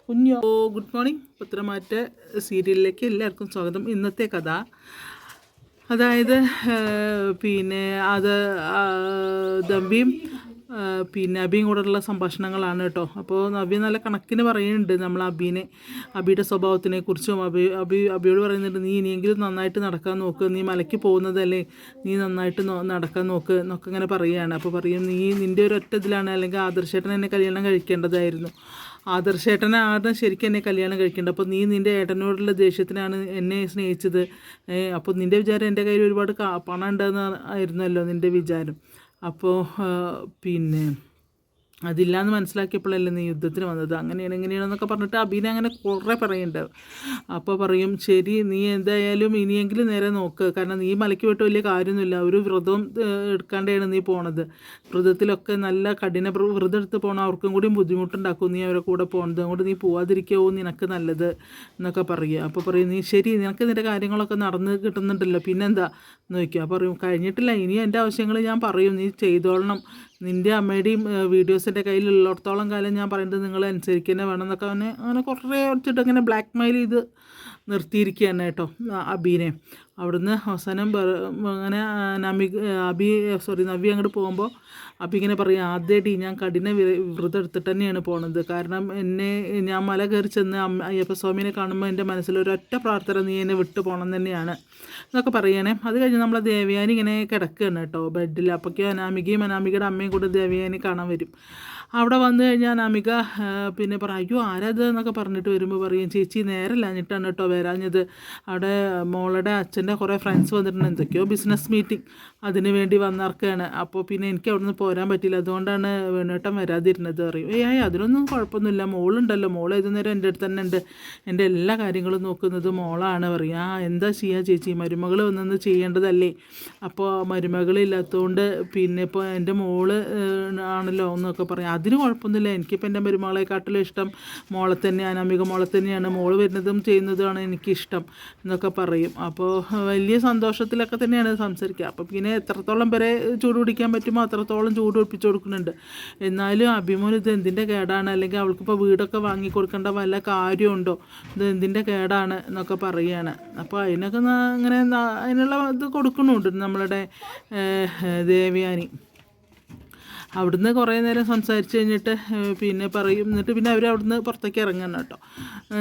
കുഞ്ഞോ good morning. പത്രമാറ്റ സീരിയലിലേക്ക് എല്ലാവർക്കും സ്വാഗതം. ഇന്നത്തെ കഥ അതായത് പിന്നെ അത് നവ്യയും പിന്നെ അബിയും കൂടെയുള്ള സംഭാഷണങ്ങളാണ് കേട്ടോ. അപ്പോൾ നവ്യ നല്ല കണക്കിന് പറയുന്നുണ്ട് നമ്മൾ അബിയുടെ സ്വഭാവത്തിനെ കുറിച്ചും. അബിയോട് പറയുന്നുണ്ട്, നീ ഇനിയെങ്കിലും നന്നായിട്ട് നടക്കാൻ നോക്ക്, നീ മലയ്ക്ക് പോകുന്നതല്ലേ, നീ നന്നായിട്ട് നടക്കാൻ നോക്ക് എന്നൊക്കെ ഇങ്ങനെ പറയുകയാണ്. അപ്പോൾ പറയും, നീ നിൻ്റെ ഒരു ഒറ്റ ഇതിലാണ്, അല്ലെങ്കിൽ ആദർശേട്ടൻ എന്നെ കല്യാണം കഴിക്കേണ്ടതായിരുന്നു, ആദർശേട്ടനാണ് ശരിക്കും എന്നെ കല്യാണം കഴിക്കേണ്ടത്. അപ്പോൾ നീ നിൻ്റെ ഏട്ടനോടുള്ള ദേഷ്യത്തിനാണ് എന്നെ സ്നേഹിച്ചത്. അപ്പോൾ നിൻ്റെ വിചാരം എൻ്റെ കയ്യിൽ ഒരുപാട് പണം ഉണ്ടെന്ന് ആയിരുന്നല്ലോ നിൻ്റെ വിചാരം. അപ്പോൾ പിന്നെ അതില്ലാന്ന് മനസ്സിലാക്കിയപ്പോഴല്ലേ നീ യുദ്ധത്തിന് വന്നത്, അങ്ങനെയാണ് ഇങ്ങനെയാണെന്നൊക്കെ പറഞ്ഞിട്ട് അബീനെ അങ്ങനെ കുറേ പറയുന്നുണ്ട്. അപ്പോൾ പറയും, ശരി, നീ എന്തായാലും ഇനിയെങ്കിലും നേരെ നോക്ക്, കാരണം നീ മലയ്ക്ക് വിട്ട് വലിയ കാര്യമൊന്നുമില്ല, ഒരു വ്രതം എടുക്കാണ്ടാണ് നീ പോണത്. വ്രതത്തിലൊക്കെ നല്ല കഠിന വ്രതം എടുത്ത് പോകണം, അവർക്കും കൂടി ബുദ്ധിമുട്ടുണ്ടാക്കും നീ അവരെ കൂടെ പോകുന്നത്, അതുകൊണ്ട് നീ പോവാതിരിക്കാവോ നിനക്ക് നല്ലത് എന്നൊക്കെ പറയുക. അപ്പോൾ പറയും, നീ ശരി, നിനക്ക് നിൻ്റെ കാര്യങ്ങളൊക്കെ നടന്ന് കിട്ടുന്നുണ്ടല്ലോ, പിന്നെന്താ എന്ന് ചോദിക്കുക. പറയും, കഴിഞ്ഞിട്ടില്ല, ഇനി എൻ്റെ ആവശ്യങ്ങൾ ഞാൻ പറയും, നീ ചെയ്തോളണം, നിൻ്റെ അമ്മയുടെയും വീഡിയോസിൻ്റെ കയ്യിലുള്ളിടത്തോളം കാലം ഞാൻ പറയുന്നത് നിങ്ങൾ അനുസരിക്കുക തന്നെ വേണം എന്നൊക്കെ അങ്ങനെ കുറേ വെച്ചിട്ട് അങ്ങനെ ബ്ലാക്ക് മെയിൽ ചെയ്ത് നിർത്തിയിരിക്കുകയാണ് കേട്ടോ അബീനെ. അവിടുന്ന് അവസാനം അങ്ങനെ നവ്യ അങ്ങോട്ട് പോകുമ്പോൾ അബി ഇങ്ങനെ പറയും, ആദ്യമായിട്ട് ഞാൻ കഠിന വ്രതം എടുത്തിട്ട് തന്നെയാണ് പോണത്, കാരണം ഞാൻ മല കയറി ചെന്ന് അയ്യപ്പസ്വാമിനെ കാണുമ്പോൾ എൻ്റെ മനസ്സിലൊരൊറ്റ പ്രാർത്ഥന, നീ എന്നെ വിട്ടു പോകണം തന്നെയാണ് എന്നൊക്കെ പറയണേ. അത് കഴിഞ്ഞ് നമ്മളെ ദേവയാനി ഇങ്ങനെ കിടക്കുകയാണ് കേട്ടോ ബെഡിൽ. അപ്പോഴേക്കും അനാമികയുടെ അമ്മയും കൂടെ ദേവയാനി കാണാൻ വരും. അവിടെ വന്നു കഴിഞ്ഞാൽ അനാമിക പിന്നെ പറയും, അയ്യോ ആരാത് എന്നൊക്കെ പറഞ്ഞിട്ട് വരുമ്പോൾ പറയും, ചേച്ചി നേരമില്ലാഞ്ഞിട്ടാണ് കേട്ടോ വരാഞ്ഞത്, അവിടെ മോളുടെ അച്ഛൻ്റെ കുറേ ഫ്രണ്ട്സ് വന്നിട്ടുണ്ട്, എന്തൊക്കെയോ ബിസിനസ് മീറ്റിംഗ് അതിന് വേണ്ടി വന്നിറക്കുകയാണ്, അപ്പോൾ പിന്നെ എനിക്ക് അവിടെ നിന്ന് പോരാൻ പറ്റില്ല, അതുകൊണ്ടാണ് വേണേട്ടൻ വരാതിരുന്നത് പറയും. അതിനൊന്നും കുഴപ്പമൊന്നുമില്ല, മോളുണ്ടല്ലോ, മോൾ ഏതു നേരം എൻ്റെ അടുത്ത് തന്നെ ഉണ്ട്, എൻ്റെ എല്ലാ കാര്യങ്ങളും നോക്കുന്നത് മോളാണ് പറയും. എന്താ ചെയ്യുക ചേച്ചി, മരുമകൾ വന്നൊന്ന് ചെയ്യേണ്ടതല്ലേ, അപ്പോൾ മരുമകളില്ലാത്തതുകൊണ്ട് പിന്നെ ഇപ്പോൾ എൻ്റെ മോള് ആണല്ലോ എന്നൊക്കെ പറയും. അതിന് കുഴപ്പമൊന്നുമില്ല, എനിക്കിപ്പോൾ എൻ്റെ മരുമകളെക്കാട്ടിലും ഇഷ്ടം മോളെ തന്നെയാണ്, അനാമിക മോളെ തന്നെയാണ്, മോള് വരുന്നതും ചെയ്യുന്നതുമാണ് എനിക്കിഷ്ടം എന്നൊക്കെ പറയും. അപ്പോൾ വലിയ സന്തോഷത്തിലൊക്കെ തന്നെയാണ് സംസാരിക്കുക. അപ്പോൾ പിന്നെ എത്രത്തോളം വരെ ചൂട് പിടിക്കാൻ പറ്റുമോ അത്രത്തോളം ചൂട് ഒപ്പിച്ചു കൊടുക്കുന്നുണ്ട്. എന്നാലും അഭിമോൻ ഇത് എന്തിൻ്റെ കേടാണ്, അല്ലെങ്കിൽ അവൾക്കിപ്പോൾ വീടൊക്കെ വാങ്ങിക്കൊടുക്കേണ്ട വല്ല കാര്യമുണ്ടോ, ഇത് എന്തിൻ്റെ കേടാണ് എന്നൊക്കെ പറയുകയാണ്. അപ്പോൾ അതിനൊക്കെ അങ്ങനെ അതിനുള്ള ഇത് കൊടുക്കുന്നുണ്ട് നമ്മളുടെ ദേവയാനി. അവിടുന്ന് കുറേ നേരം സംസാരിച്ച് കഴിഞ്ഞിട്ട് പിന്നെ പറയും, എന്നിട്ട് പിന്നെ അവർ അവിടുന്ന് പുറത്തേക്ക് ഇറങ്ങണം കേട്ടോ.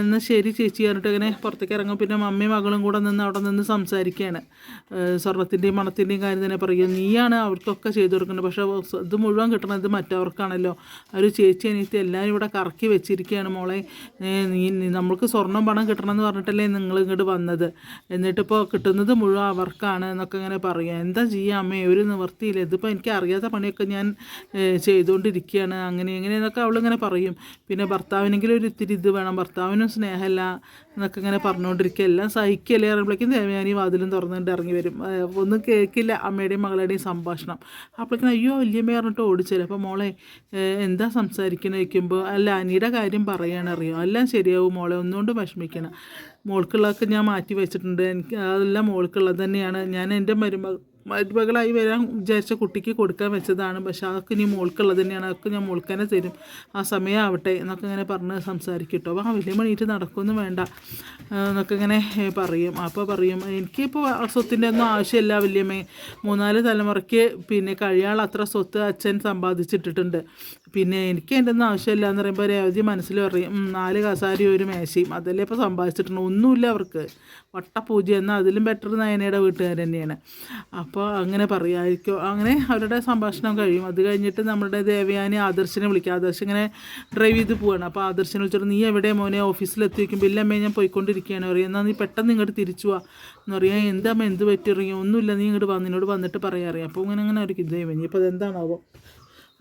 എന്നാൽ ശരി ചേച്ചി പറഞ്ഞിട്ട് ഇങ്ങനെ പുറത്തേക്ക് ഇറങ്ങും. പിന്നെ മമ്മിയും മകളും കൂടെ നിന്ന് അവിടെ നിന്ന് സംസാരിക്കുകയാണ്. സ്വർണ്ണത്തിൻ്റെയും മണത്തിൻ്റെയും കാര്യം തന്നെ പറയും, നീയാണ് അവർക്കൊക്കെ ചെയ്തു കൊടുക്കുന്നത്, പക്ഷേ ഇത് മുഴുവൻ കിട്ടണത് മറ്റവർക്കാണല്ലോ, ഒരു ചേച്ചി അനിയത്തി എല്ലാവരും ഇവിടെ കറക്കി വെച്ചിരിക്കുകയാണ് മോളെ, നമ്മൾക്ക് സ്വർണ്ണം പണം കിട്ടണമെന്ന് പറഞ്ഞിട്ടല്ലേ നിങ്ങൾ ഇങ്ങോട്ട് വന്നത്, എന്നിട്ടിപ്പോൾ കിട്ടുന്നത് മുഴുവൻ അവർക്കാണ് എന്നൊക്കെ ഇങ്ങനെ പറയുക. എന്താ ചെയ്യുക അമ്മേ, ഒരു നിവർത്തിയില്ല, ഇതിപ്പോൾ എനിക്ക് അറിയാത്ത പണിയൊക്കെ ഞാൻ ചെയ്തുകൊണ്ടിരിക്കുകയാണ്, അങ്ങനെ എങ്ങനെയെന്നൊക്കെ അവളിങ്ങനെ പറയും. പിന്നെ ഭർത്താവിനെങ്കിലും ഒരു ഇത്തിരി ഇത് വേണം, ഭർത്താവിനും സ്നേഹമല്ല എന്നൊക്കെ ഇങ്ങനെ പറഞ്ഞുകൊണ്ടിരിക്കുക. എല്ലാം സഹിക്കല്ലേ പറയുമ്പോഴേക്കും ദേവയാനി വാതിലും തുറന്നിട്ട് ഇറങ്ങി വരും. ഒന്നും കേൾക്കില്ല അമ്മയുടെയും മകളുടെയും സംഭാഷണം. അപ്പോഴേക്കും അയ്യോ വല്യമ്മ പറഞ്ഞിട്ട് ഓടിച്ചല്ലേ. അപ്പോൾ മോളെ എന്താ സംസാരിക്കുന്നത് ചോദിക്കുമ്പോൾ, അല്ല അനിയുടെ കാര്യം പറയാനറിയോ, എല്ലാം ശരിയാവും മോളെ, ഒന്നുകൊണ്ട് വിഷമിക്കണം, മോൾക്കുള്ളതൊക്കെ ഞാൻ മാറ്റി വെച്ചിട്ടുണ്ട്, എനിക്ക് അതെല്ലാം മോൾക്കുള്ളത് തന്നെയാണ്, ഞാൻ എൻ്റെ മരുമകളായി വരാൻ വിചാരിച്ച കുട്ടിക്ക് കൊടുക്കാൻ വെച്ചതാണ്, പക്ഷെ അതൊക്കെ ഇനി മോൾക്കുള്ളത് തന്നെയാണ്, അതൊക്കെ ഞാൻ മോൾക്കന്നെ തരും, ആ സമയമാവട്ടെ എന്നൊക്കെ ഇങ്ങനെ പറഞ്ഞ് സംസാരിക്കട്ടോ. അപ്പോൾ വലിയ മണിയിട്ട് നടക്കൊന്നും വേണ്ട എന്നൊക്കെ ഇങ്ങനെ പറയും. അപ്പോൾ പറയും, എനിക്കിപ്പോൾ സ്വത്തിൻ്റെ ഒന്നും ആവശ്യമില്ല വല്യമ്മേ, 3-4 തലമുറയ്ക്ക് പിന്നെ കഴിയാനുള്ള അത്ര സ്വത്ത് അച്ഛൻ സമ്പാദിച്ചിട്ടിട്ടുണ്ട്, പിന്നെ എനിക്ക് എൻ്റെ ഒന്നും ആവശ്യമില്ല എന്ന് പറയുമ്പോൾ രേവതി മനസ്സിൽ പറയും, 4 കസാരയും ഒരു മേശയും അതല്ലേ ഇപ്പോൾ സമ്പാദിച്ചിട്ടുണ്ട്, ഒന്നുമില്ല അവർക്ക്, വട്ടപൂജ എന്നാൽ അതിലും ബെറ്റർ നയനയുടെ വീട്ടുകാർ തന്നെയാണ്. അപ്പോൾ അങ്ങനെ പറയുമായിരിക്കും. അങ്ങനെ അവരുടെ സംഭാഷണം കഴിയും. അത് കഴിഞ്ഞിട്ട് നമ്മുടെ ദേവയാനി ആദർശിനെ വിളിക്കുക. ആദർശ് ഇങ്ങനെ ഡ്രൈവ് ചെയ്ത് പോവുകയാണ്. അപ്പോൾ ആദർശിനെ വിളിച്ചിട്ട്, നീ എവിടെ മോനെ, ഓഫീസിലെത്തി വയ്ക്കുമ്പോൾ ഇല്ലമ്മേ ഞാൻ പോയിക്കൊണ്ടിരിക്കുകയാണ് പറയും. എന്നാൽ നീ പെട്ടെന്ന് ഇങ്ങോട്ട് തിരിച്ചു പോവാ എന്ന് പറയാം. എന്താ അമ്മ എന്ത് പറ്റിയറിയും, ഒന്നുമില്ല, നീ ഇങ്ങോട്ട് നിന്നോട് വന്നിട്ട് പറയാറിയാം. അപ്പോൾ അങ്ങനെ ആയിരിക്കും ദൈവം, ഇനിയിപ്പോൾ അതെന്താണാവോ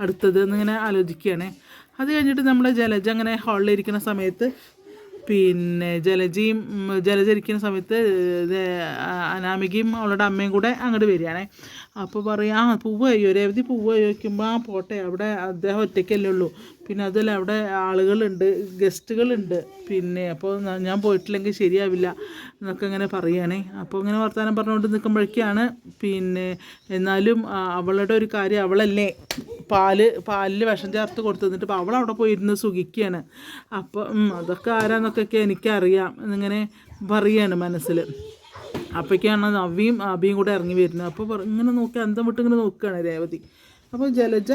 അടുത്തത് എന്നിങ്ങനെ ആലോചിക്കുകയാണ്. അത് കഴിഞ്ഞിട്ട് നമ്മുടെ ജലജ അങ്ങനെ ഹാളിലിരിക്കുന്ന സമയത്ത് പിന്നെ ജലജ ഇരിക്കുന്ന സമയത്ത് അനാമികയും അവളുടെ അമ്മയും കൂടെ അങ്ങോട്ട് വരികയാണേ. അപ്പോൾ പറയാം, പൂവ് കഴിയോ രേവതി, പൂവ് കഴിക്കുമ്പോൾ പോട്ടെ, അവിടെ അദ്ദേഹം ഒറ്റയ്ക്കല്ലേ ഉള്ളൂ, പിന്നെ അതുമല്ല അവിടെ ആളുകളുണ്ട്, ഗസ്റ്റുകളുണ്ട്. പിന്നെ അപ്പോൾ ഞാൻ പോയിട്ടില്ലെങ്കിൽ ശരിയാവില്ല എന്നൊക്കെ ഇങ്ങനെ പറയുകയാണേ. അപ്പോൾ ഇങ്ങനെ വർത്തമാനം പറഞ്ഞുകൊണ്ട് നിൽക്കുമ്പോഴേക്കാണ് പിന്നെ എന്നാലും അവളുടെ ഒരു കാര്യം, അവളല്ലേ പാലിൽ വിഷം ചേർത്ത് കൊടുത്തു തന്നിട്ട് ഇപ്പോൾ അവളവിടെ പോയിരുന്ന് സുഖിക്കുകയാണ്. അപ്പോൾ അതൊക്കെ ആരാന്നൊക്കെ എനിക്കറിയാം എന്നിങ്ങനെ പറയുകയാണ് മനസ്സിൽ. അപ്പോഴേക്കാണ് നവ്യയും അബിയും കൂടെ ഇറങ്ങി വരുന്നത്. അപ്പോൾ ഇങ്ങനെ നോക്കി അന്തം വിട്ട് ഇങ്ങനെ നോക്കുകയാണ് രേവതി. അപ്പോൾ ജലജ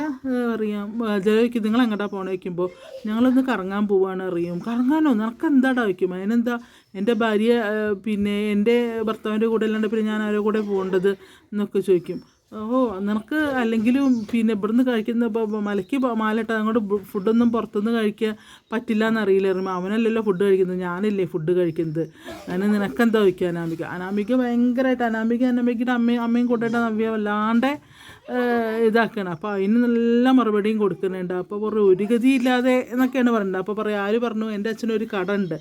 അറിയാം, ജലജയ്ക്ക് നിങ്ങൾ എങ്ങോട്ടാണ് പോകണ വയ്ക്കുമ്പോൾ ഞങ്ങളൊന്ന് കറങ്ങാൻ പോവാണ് അറിയും. കറങ്ങാനോ, നിനക്ക് എന്താടാ വയ്ക്കും? അതിനെന്താ, എൻ്റെ ഭാര്യ പിന്നെ എൻ്റെ ഭർത്താവിൻ്റെ കൂടെ അല്ലാണ്ട് പിന്നെ ഞാൻ ആരോ കൂടെ പോകേണ്ടത് എന്നൊക്കെ ചോദിക്കും. ഓ, നിനക്ക് അല്ലെങ്കിലും പിന്നെ ഇവിടുന്ന് കഴിക്കുന്ന മലയ്ക്ക് മാലയിട്ട് അങ്ങോട്ട് ഫുഡൊന്നും പുറത്തുനിന്ന് കഴിക്കാൻ പറ്റില്ല എന്നറിയില്ലായിരുന്നു. അവനല്ലല്ലോ ഫുഡ് കഴിക്കുന്നത്, ഞാനല്ലേ ഫുഡ് കഴിക്കുന്നത്. അതിന് നിനക്കെന്താ വയ്ക്കുക അനാമിക ഭയങ്കരമായിട്ട് അനാമികയുടെ അമ്മയും കൊണ്ടിട്ട് നവ്യ വല്ലാണ്ട് ഇതാക്കണം. അപ്പോൾ അതിന് നല്ല മറുപടിയും കൊടുക്കുന്നുണ്ട്. അപ്പോൾ ഒരു ഗതിയില്ലാതെ എന്നൊക്കെയാണ് പറയുന്നത്. അപ്പോൾ ആര് പറഞ്ഞു, എൻ്റെ അച്ഛനൊരു കട ഉണ്ട്,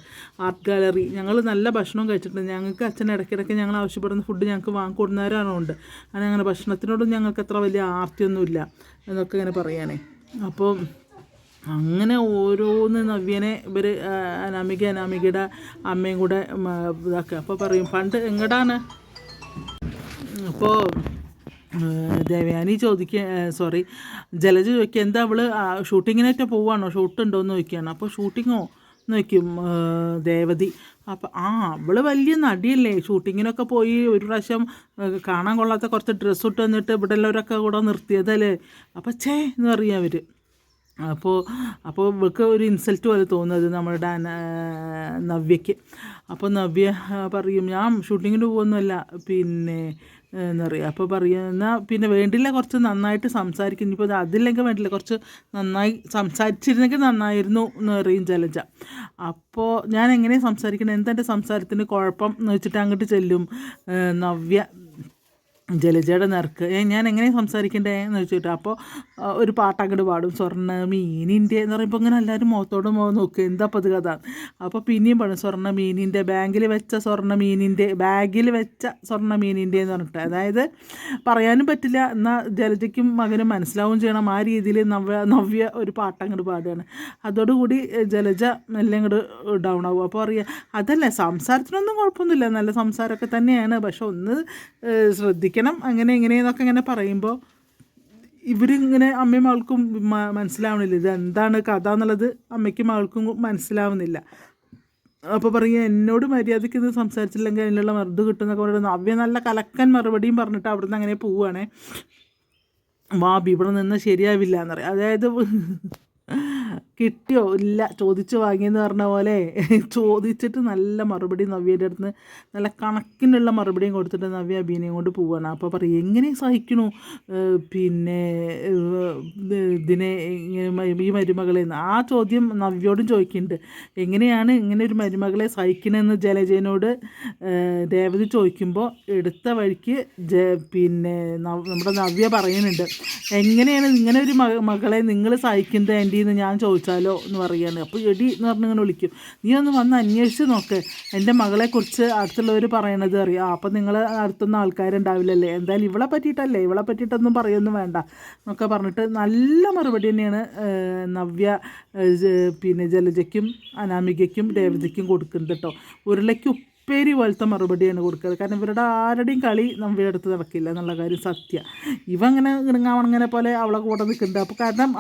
ആർട്ട് ഗാലറി. ഞങ്ങൾ നല്ല ഭക്ഷണം കഴിച്ചിട്ടുണ്ട്. ഞങ്ങൾക്ക് അച്ഛൻ ഇടയ്ക്കിടയ്ക്ക് ഞങ്ങൾ ആവശ്യപ്പെടുന്ന ഫുഡ് ഞങ്ങൾക്ക് വാങ്ങിക്കൊടുന്നവരാണുണ്ട്. അങ്ങനെ ഭക്ഷണത്തിനോടും ഞങ്ങൾക്ക് അത്ര വലിയ ആർത്തിയൊന്നുമില്ല എന്നൊക്കെ ഇങ്ങനെ പറയാനേ. അപ്പോൾ അങ്ങനെ ഓരോന്ന് നവ്യനെ ഇവർ അനാമികയുടെ അമ്മയും കൂടെ ഇതാക്കുക. അപ്പോൾ പറയും പണ്ട് എങ്ങടാണ്. അപ്പോൾ ദേവയാനി ജലജ ചോദിക്കുക എന്താ അവൾ ഷൂട്ടിങ്ങിനായിട്ട് പോവുകയാണോ, ഷൂട്ടുണ്ടോ എന്ന് ചോദിക്കുകയാണ്. അപ്പോൾ ഷൂട്ടിങ്ങോ എന്ന് ചോദിക്കും ദേവതി. അപ്പോൾ അവൾ വലിയ നടിയല്ലേ, ഷൂട്ടിങ്ങിനൊക്കെ പോയി ഒരു പ്രാവശ്യം കാണാൻ കൊള്ളാത്ത കുറച്ച് ഡ്രസ്സ് ഇട്ട് വന്നിട്ട് ഇവിടെ എല്ലാവരൊക്കെ കൂടെ നിർത്തിയതല്ലേ. അപ്പോൾ എന്ന് പറയും അവർ. അപ്പോൾ ഇവൾക്ക് ഒരു ഇൻസൾട്ട് പോലെ തോന്നുന്നത് നമ്മളുടെ നവ്യയ്ക്ക്. അപ്പോൾ നവ്യ പറയും ഞാൻ ഷൂട്ടിങ്ങിന് പോകുന്നല്ല പിന്നെ എന്നറിയാം. അപ്പോൾ പറയും എന്നാൽ പിന്നെ വേണ്ടില്ല, കുറച്ച് നന്നായിട്ട് സംസാരിക്കും. ഇപ്പോൾ അതില്ലെങ്കിൽ വേണ്ടില്ല, കുറച്ച് നന്നായി സംസാരിച്ചിരുന്നെങ്കിൽ നന്നായിരുന്നു എന്ന് പറയും ജലജ. അപ്പോൾ ഞാൻ എങ്ങനെയാണ് സംസാരിക്കുന്നത്, എന്താ എൻ്റെ സംസാരത്തിന് കുഴപ്പം എന്ന് വെച്ചിട്ട് അങ്ങോട്ട് ചെല്ലും നവ്യ ജലജയുടെ നേർക്ക്. ഞാൻ എങ്ങനെ സംസാരിക്കണ്ടേ എന്ന് വെച്ചിട്ട്. അപ്പോൾ ഒരു പാട്ട് അങ്ങോട്ട് പാടും, സ്വർണ്ണ മീനിൻ്റെ എന്ന് പറയുമ്പോൾ ഇങ്ങനെ എല്ലാവരും മുഖത്തോട് മുഖം നോക്കുക, എന്താ അപ്പോൾ അത് കഥ. അപ്പോൾ പിന്നെയും പാടും സ്വർണ്ണ മീനിൻ്റെ ബാഗിൽ വെച്ച സ്വർണ്ണ മീനിൻ്റെ എന്ന് പറഞ്ഞിട്ട്. അതായത് പറയാനും പറ്റില്ല, എന്നാൽ ജലജയ്ക്കും മകനും മനസ്സിലാവും ചെയ്യണം. ആ രീതിയിൽ നവ്യ ഒരു പാട്ട് അങ്ങോട്ട് പാടുകയാണ്. അതോടുകൂടി ജലജ എല്ലാം ഇങ്ങോട്ട് ഡൗൺ ആവും. അപ്പോൾ അറിയാം അതല്ല, സംസാരത്തിനൊന്നും കുഴപ്പമൊന്നുമില്ല, നല്ല സംസാരമൊക്കെ തന്നെയാണ്, പക്ഷെ ഒന്ന് ശ്രദ്ധിക്കണം അങ്ങനെ എങ്ങനെയെന്നൊക്കെ ഇങ്ങനെ പറയുമ്പോൾ ഇവരിങ്ങനെ അമ്മയും മകൾക്കും മനസ്സിലാവണില്ല, ഇത് എന്താണ് കഥ എന്നുള്ളത് അമ്മയ്ക്കും മകൾക്കും മനസ്സിലാവുന്നില്ല. അപ്പോൾ പറയുക എന്നോട് മര്യാദയ്ക്ക് ഇത് സംസാരിച്ചില്ലെങ്കിൽ അതിനുള്ള മറുപടി കിട്ടുന്നൊക്കെ പറയുന്നത്. നവ്യ നല്ല കലക്കൻ മറുപടിയും പറഞ്ഞിട്ട് അവിടുന്ന് അങ്ങനെ പോവുകയാണേ. വാബി ഇവിടെ നിന്ന് ശരിയാവില്ല എന്നറിയാം. അതായത് കിട്ടിയോ ഇല്ല, ചോദിച്ചു വാങ്ങിയെന്ന് പറഞ്ഞ പോലെ ചോദിച്ചിട്ട് നല്ല മറുപടി നവ്യയുടെ അടുത്ത് നല്ല കണക്കിനുള്ള മറുപടിയും കൊടുത്തിട്ട് നവ്യ അഭിനയം കൊണ്ട് പോവുകയാണ്. അപ്പോൾ പറയും എങ്ങനെ സഹിക്കണു പിന്നെ ഇതിനെ ഈ മരുമകളെ, ആ ചോദ്യം നവ്യോടും ചോദിക്കുന്നുണ്ട്. എങ്ങനെയാണ് ഇങ്ങനെ ഒരു മരുമകളെ സഹിക്കണമെന്ന് ജലജനോട് രേവതി ചോദിക്കുമ്പോൾ എടുത്ത വഴിക്ക് പിന്നെ നമ്മുടെ നവ്യ പറയുന്നുണ്ട്, എങ്ങനെയാണ് ഇങ്ങനെ ഒരു മകളെ നിങ്ങൾ സഹിക്കുന്നത് ആൻറ്റി എന്ന് ഞാൻ ചോദിച്ചാലോ എന്ന് പറയുകയാണ്. അപ്പോൾ എടി എന്ന് പറഞ്ഞിങ്ങനെ വിളിക്കും, നീ ഒന്ന് വന്ന് അന്വേഷിച്ച് നോക്ക്, എൻ്റെ മകളെക്കുറിച്ച് അടുത്തുള്ളവർ പറയണത് അറിയാം. അപ്പം നിങ്ങൾ അടുത്തൊന്നും ആൾക്കാരുണ്ടാവില്ലല്ലേ, എന്തായാലും ഇവളെ പറ്റിയിട്ടൊന്നും പറയൊന്നും വേണ്ട എന്നൊക്കെ പറഞ്ഞിട്ട് നല്ല മറുപടി തന്നെയാണ് നവ്യ പിന്നെ ജലജയ്ക്കും അനാമികയ്ക്കും രേവതിക്കും കൊടുക്കുന്നത് കേട്ടോ. ഉരുളയ്ക്ക് ഉപ്പേരി പോലത്തെ മറുപടിയാണ് കൊടുക്കുന്നത്. കാരണം ഇവരുടെ ആരുടെയും കളി നമ്മുടെ അടുത്ത് നടക്കില്ല എന്നുള്ള കാര്യം സത്യം. ഇവങ്ങനെ ഇണങ്ങാവണങ്ങനെ പോലെ അവളെ കൂടെ നിൽക്കുന്നുണ്ട്. അപ്പോൾ കാരണം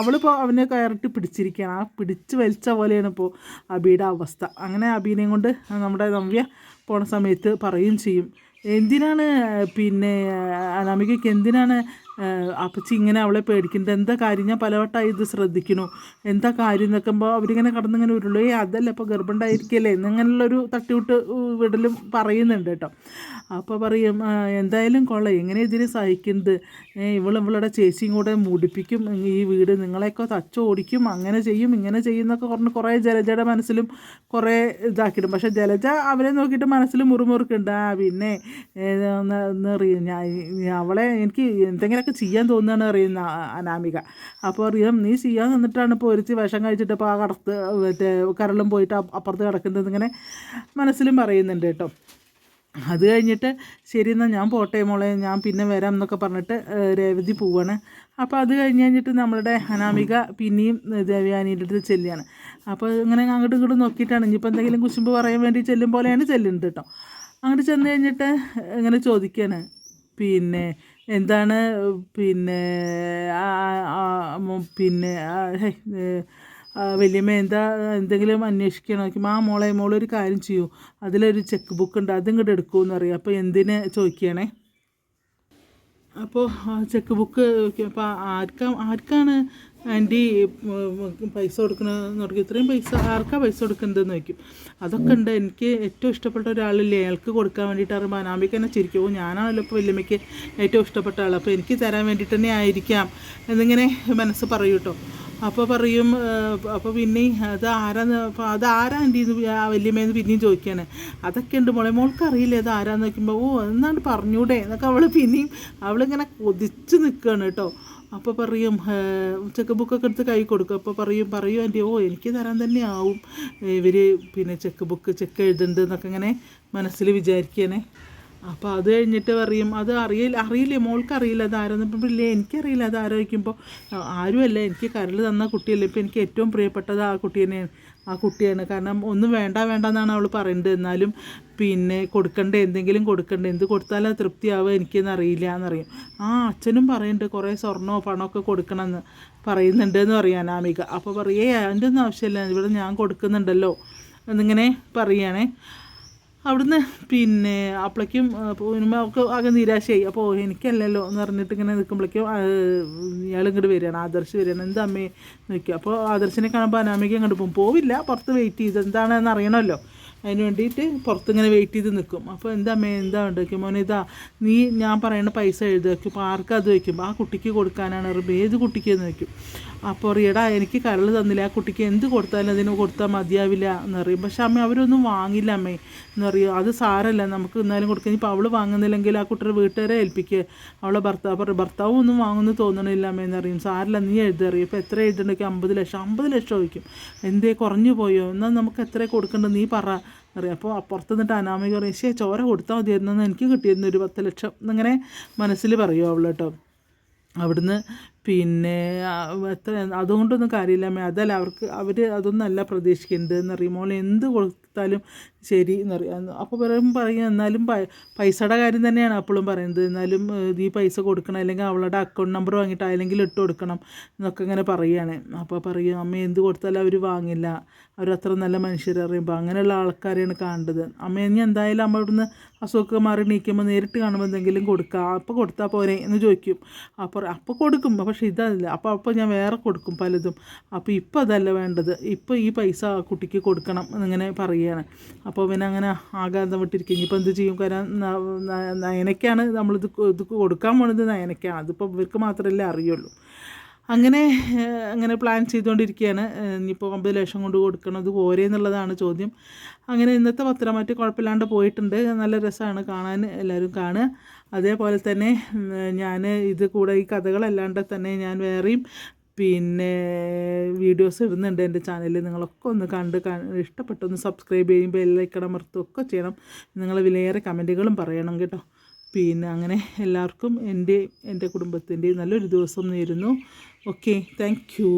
അവളിപ്പോൾ അവനെ കയറിട്ട് പിടിച്ചിരിക്കുകയാണ്. ആ പിടിച്ച് വലിച്ച പോലെയാണ് ഇപ്പോൾ അബിയുടെ അവസ്ഥ. അങ്ങനെ അബീനെയും കൊണ്ട് നമ്മുടെ നവ്യ പോണ സമയത്ത് പറയുകയും ചെയ്യും, എന്തിനാണ് പിന്നെ അനാമികയ്ക്ക് എന്തിനാണ് അപ്പച്ചി ഇങ്ങനെ അവളെ പേടിക്കുന്നത്, എന്താ കാര്യം, ഞാൻ പലവട്ടമായി ഇത് ശ്രദ്ധിക്കണു, എന്താ കാര്യം എന്നൊക്കെമ്പോൾ അവരിങ്ങനെ കടന്നിങ്ങനെ ഉരുളേ അതല്ല ഇപ്പോൾ ഗർഭമുണ്ടായിരിക്കല്ലേ എന്നിങ്ങനെയുള്ളൊരു തട്ടിവിട്ട് വിടലും പറയുന്നുണ്ട് കേട്ടോ. അപ്പോൾ പറയും എന്തായാലും കൊള്ളാം, എങ്ങനെ ഇതിനെ സഹിക്കുന്നത്, ഇവളുടെ ചേച്ചിയും കൂടെ മുടിപ്പിക്കും, ഈ വീട് നിങ്ങളെയൊക്കെ തച്ചോടിക്കും, അങ്ങനെ ചെയ്യും ഇങ്ങനെ ചെയ്യുന്നൊക്കെ പറഞ്ഞ് കുറേ ജലജയുടെ മനസ്സിലും കുറേ ഇതാക്കിയിട്ടും. പക്ഷേ ജലജ അവരെ നോക്കിയിട്ട് മനസ്സിൽ മുറുമുറുക്കുണ്ട്. പിന്നെ എന്നറിയും അവളെ എനിക്ക് എന്തെങ്കിലുമൊക്കെ ചെയ്യാൻ തോന്നുകയാണ് അറിയുന്ന അനാമിക. അപ്പോൾ അറിയാം നീ ചെയ്യാൻ നിന്നിട്ടാണ് ഇപ്പോൾ ഒരുത്തി വിഷം കഴിച്ചിട്ട് ഇപ്പോൾ ആ കരളും പോയിട്ട് അപ്പുറത്ത് കിടക്കുന്നത് ഇങ്ങനെ മനസ്സിലും പറയുന്നുണ്ട് കേട്ടോ. അത് കഴിഞ്ഞിട്ട് ശരി എന്നാൽ ഞാൻ പോട്ടെ മോളെ, ഞാൻ പിന്നെ വരാം എന്നൊക്കെ പറഞ്ഞിട്ട് രേവതി പോവാണ്. അപ്പോൾ അത് കഴിഞ്ഞിട്ട് നമ്മളുടെ അനാമിക പിന്നെയും ദേവയാനീൻ്റെ അടുത്ത് ചെല്ലുകയാണ്. അപ്പോൾ ഇങ്ങനെ അങ്ങോട്ടും ഇങ്ങോട്ടും നോക്കിയിട്ടാണ്, ഇനിയിപ്പോൾ എന്തെങ്കിലും കുശുമ്പ് പറയാൻ വേണ്ടി ചെല്ലും പോലെയാണ് ചെല്ലുന്നത് കേട്ടോ. അങ്ങോട്ട് ചെന്ന് കഴിഞ്ഞിട്ട് ഇങ്ങനെ ചോദിക്കുകയാണ്, പിന്നെ എന്താണ് പിന്നെ പിന്നെ വലിയമ്മ എന്താ എന്തെങ്കിലും അന്വേഷിക്കണം നോക്കുമ്പോൾ, ആ മോളൊരു കാര്യം ചെയ്യൂ, അതിലൊരു ചെക്ക് ബുക്ക് ഉണ്ട്, അതും ഇങ്ങോട്ട് എടുക്കുമെന്ന് അറിയാം. അപ്പോൾ എന്തിന് ചോദിക്കുകയാണേ. അപ്പോൾ ചെക്ക് ബുക്ക് അപ്പോൾ ആർക്കാണ് ആൻറ്റി പൈസ കൊടുക്കണമെന്ന് പറയും. ഇത്രയും പൈസ ആർക്കാണ് പൈസ കൊടുക്കുന്നതെന്ന് ചോദിക്കും. അതൊക്കെ ഉണ്ട്, എനിക്ക് ഏറ്റവും ഇഷ്ടപ്പെട്ട ഒരാളില്ലേ അയാൾക്ക് കൊടുക്കാൻ വേണ്ടിയിട്ട് അറിയുമ്പോൾ അനാമിക തന്നെ ചിരിക്കും. ഞാനാണല്ലോ ഇപ്പോൾ വല്യമ്മയ്ക്ക് ഏറ്റവും ഇഷ്ടപ്പെട്ട ആൾ, അപ്പോൾ എനിക്ക് തരാൻ വേണ്ടിയിട്ട് തന്നെ ആയിരിക്കാം എന്നിങ്ങനെ മനസ്സ് പറയൂ കേട്ടോ. അപ്പോൾ പറയും, അപ്പോൾ പിന്നെയും അതാരാ ആൻറ്റി വല്യമ്മയെന്ന് പിന്നെയും ചോദിക്കുകയാണ്. അതൊക്കെ ഉണ്ട് മോളെ, മോൾക്ക് അറിയില്ലേ അത് ആരാന്ന് നോക്കുമ്പോൾ, ഓ എന്നാണ്ട് പറഞ്ഞൂടെ എന്നൊക്കെ അവളിങ്ങനെ കൊതിച്ച് നിൽക്കുകയാണ് കേട്ടോ. അപ്പോൾ പറയും ചെക്ക് ബുക്കൊക്കെ എടുത്ത് കൈ കൊടുക്കും. അപ്പോൾ പറയും ആൻറ്റി, ഓ എനിക്ക് തരാൻ തന്നെ ആവും ഇവർ പിന്നെ ചെക്ക് എഴുതുന്നുണ്ട് എന്നൊക്കെ ഇങ്ങനെ മനസ്സിൽ വിചാരിക്കുകയാണ്. അപ്പോൾ അത് കഴിഞ്ഞിട്ട് പറയും, അത് അറിയില്ലേ മോൾക്കറിയില്ല അത് ആരെന്ന്. ഇല്ലേ എനിക്കറിയില്ല അത് ആരോഗ്യക്കുമ്പോൾ, ആരുമല്ല എനിക്ക് കരൾ തന്ന കുട്ടിയല്ലേ, ഇപ്പോൾ എനിക്ക് ഏറ്റവും പ്രിയപ്പെട്ടത് ആ കുട്ടിയാണ്. കാരണം ഒന്നും വേണ്ട എന്നാണ് അവൾ പറയുന്നത്. എന്നാലും പിന്നെ എന്തെങ്കിലും കൊടുക്കണ്ടേ, എന്ത് കൊടുത്താലും തൃപ്തിയാവുക എനിക്കെന്ന് അറിയില്ല എന്നറിയും. അച്ഛനും പറയുന്നുണ്ട് കുറേ സ്വർണ്ണമോ പണമൊക്കെ കൊടുക്കണമെന്ന് പറയുന്നുണ്ട് എന്ന് പറയാൻ അനാമിക. അപ്പോൾ പറയേ അതിൻ്റെ ഒന്നും ആവശ്യമില്ല, ഇവിടെ ഞാൻ കൊടുക്കുന്നുണ്ടല്ലോ എന്നിങ്ങനെ പറയുകയാണേ. അവിടുന്ന് പിന്നെ അപ്പോഴേക്കും അവൾക്ക് ആകെ നിരാശയായി. അപ്പോൾ എനിക്കല്ലല്ലോ എന്ന് പറഞ്ഞിട്ട് ഇങ്ങനെ നിൽക്കുമ്പോഴേക്കും ഇയാളിങ്ങോട്ട് വരികയാണ്, ആദർശ് വരികയാണ്. എന്താ അമ്മേ നോക്കുക. അപ്പോൾ ആദർശിനെ കാണുമ്പോൾ അനാമിക അങ്ങോട്ട് പോവില്ല, പുറത്ത് വെയിറ്റ് ചെയ്ത് എന്താണെന്ന് അറിയണമല്ലോ, അതിന് വേണ്ടിയിട്ട് പുറത്തിങ്ങനെ വെയിറ്റ് ചെയ്ത് നിൽക്കും. അപ്പോൾ എന്താ അമ്മേ എന്താ ഉണ്ടാക്കി മോനെ, ഞാൻ പറയുന്ന പൈസ എഴുതി വയ്ക്കും. അപ്പോൾ ആർക്കത് വയ്ക്കും, ആ കുട്ടിക്ക് കൊടുക്കാനാണ് പറയുമ്പോൾ, ഏത് കുട്ടിക്കെന്ന് വയ്ക്കും. അപ്പോൾ അറിയടാ എനിക്ക് കരൾ തന്നില്ല, ആ കുട്ടിക്ക് എന്ത് കൊടുത്താലും അതിന് കൊടുത്താൽ മതിയാവില്ല എന്ന് പറയും. പക്ഷെ അമ്മ അവരൊന്നും വാങ്ങില്ല അമ്മേ എന്ന് പറയും. അത് സാരമല്ല, നമുക്ക് എന്നാലും കൊടുക്കുക. ഇപ്പോൾ അവൾ വാങ്ങുന്നില്ലെങ്കിൽ ആ കുട്ടിയുടെ വീട്ടുകാരെ ഏൽപ്പിക്കുക. അവളെ ഭർത്താവും ഒന്നും വാങ്ങുന്നു തോന്നണില്ല അമ്മ എന്ന് പറയും. സാരല്ല നീ എഴുതറിയും. ഇപ്പോൾ എത്ര എഴുതണ്ടെങ്കിൽ 50 ലക്ഷം ചോദിക്കും. എന്തേ കുറഞ്ഞു പോയോ, എന്നാൽ നമുക്ക് എത്ര കൊടുക്കേണ്ടത് നീ പറ അറിയാം. അപ്പോൾ അപ്പുറത്ത് നിന്നിട്ട് അനാമിക പറയും, ചോര കൊടുത്താൽ മതിയായിരുന്നു, എനിക്ക് കിട്ടിയിരുന്നു ഒരു 10 ലക്ഷം എന്നിങ്ങനെ മനസ്സിൽ പറയുമോ അവൾ കേട്ടോ. അവിടുന്ന് പിന്നെ അതുകൊണ്ടൊന്നും കാര്യമില്ല അമ്മ, അതല്ല അവർ അതൊന്നല്ല പ്രതീക്ഷിക്കുന്നത് എന്നറിയുമ്പോൾ എന്ത് കൊടുത്താലും ശരി എന്നറിയാം. അപ്പോൾ പറയും എന്നാലും പൈസയുടെ കാര്യം തന്നെയാണ് അപ്പോഴും പറയുന്നത്. എന്നാലും ഈ പൈസ കൊടുക്കണം, അല്ലെങ്കിൽ അവളുടെ അക്കൗണ്ട് നമ്പർ വാങ്ങിയിട്ട് അല്ലെങ്കിൽ ഇട്ട് കൊടുക്കണം എന്നൊക്കെ ഇങ്ങനെ പറയുകയാണ്. അപ്പോൾ പറയും അമ്മ എന്ത് കൊടുത്താലും അവർ വാങ്ങില്ല, അവരത്ര നല്ല മനുഷ്യരറിയുമ്പോൾ അങ്ങനെയുള്ള ആൾക്കാരെയാണ് കാണേണ്ടത്. അമ്മ ഇനി എന്തായാലും അമ്മ ഇവിടുന്ന് അസുഖമൊക്കെ മാറി നീക്കുമ്പോൾ നേരിട്ട് കാണുമ്പോൾ എന്തെങ്കിലും കൊടുക്കുക, അപ്പോൾ കൊടുത്താൽ പോരെ എന്ന് ചോദിക്കും. അപ്പോൾ കൊടുക്കും, പക്ഷേ ഇതല്ല. അപ്പോൾ ഞാൻ വേറെ കൊടുക്കും പലതും. അപ്പോൾ ഇപ്പോൾ അതല്ല വേണ്ടത്, ഇപ്പോൾ ഈ പൈസ കുട്ടിക്ക് കൊടുക്കണം എന്നിങ്ങനെ പറയുകയാണ്. അപ്പോൾ പിന്നെ അങ്ങനെ ആഘാതം വിട്ടിരിക്കും. ഇനിയിപ്പോൾ എന്ത് ചെയ്യും, കാരണം നയനയ്ക്കാണ് നമ്മളിത് കൊടുക്കാൻ പോണത്, നയനയ്ക്കാണ്. അതിപ്പോൾ ഇവർക്ക് മാത്രമല്ലേ അറിയുള്ളൂ. അങ്ങനെ പ്ലാൻ ചെയ്തുകൊണ്ടിരിക്കുകയാണ്. ഇനിയിപ്പോൾ 50 ലക്ഷം കൊണ്ട് കൊടുക്കണത് പോരെ എന്നുള്ളതാണ് ചോദ്യം. അങ്ങനെ ഇന്നത്തെ പത്രമാറ്റ് കുഴപ്പമില്ലാണ്ട് പോയിട്ടുണ്ട്, നല്ല രസമാണ് കാണാൻ, എല്ലാവരും കാണുക. അതേപോലെ തന്നെ ഞാൻ ഇത് കൂടെ ഈ കഥകളല്ലാണ്ട് തന്നെ ഞാൻ വേറെയും പിന്നെ വീഡിയോസ് ഇടുന്നുണ്ട് എൻ്റെ ചാനലിൽ. നിങ്ങളൊക്കെ ഒന്ന് കണ്ട് ഇഷ്ടപ്പെട്ടൊന്ന് സബ്സ്ക്രൈബ് ചെയ്യും, ബെല്ലൈക്കൺ അമർത്തുകയൊക്കെ ചെയ്യണം. നിങ്ങൾ വിലയേറെ കമൻറ്റുകളും പറയണം കേട്ടോ. പിന്നെ അങ്ങനെ എല്ലാവർക്കും എൻ്റെ കുടുംബത്തിൻ്റെയും നല്ലൊരു ദിവസം നേരുന്നു. Okay, thank you.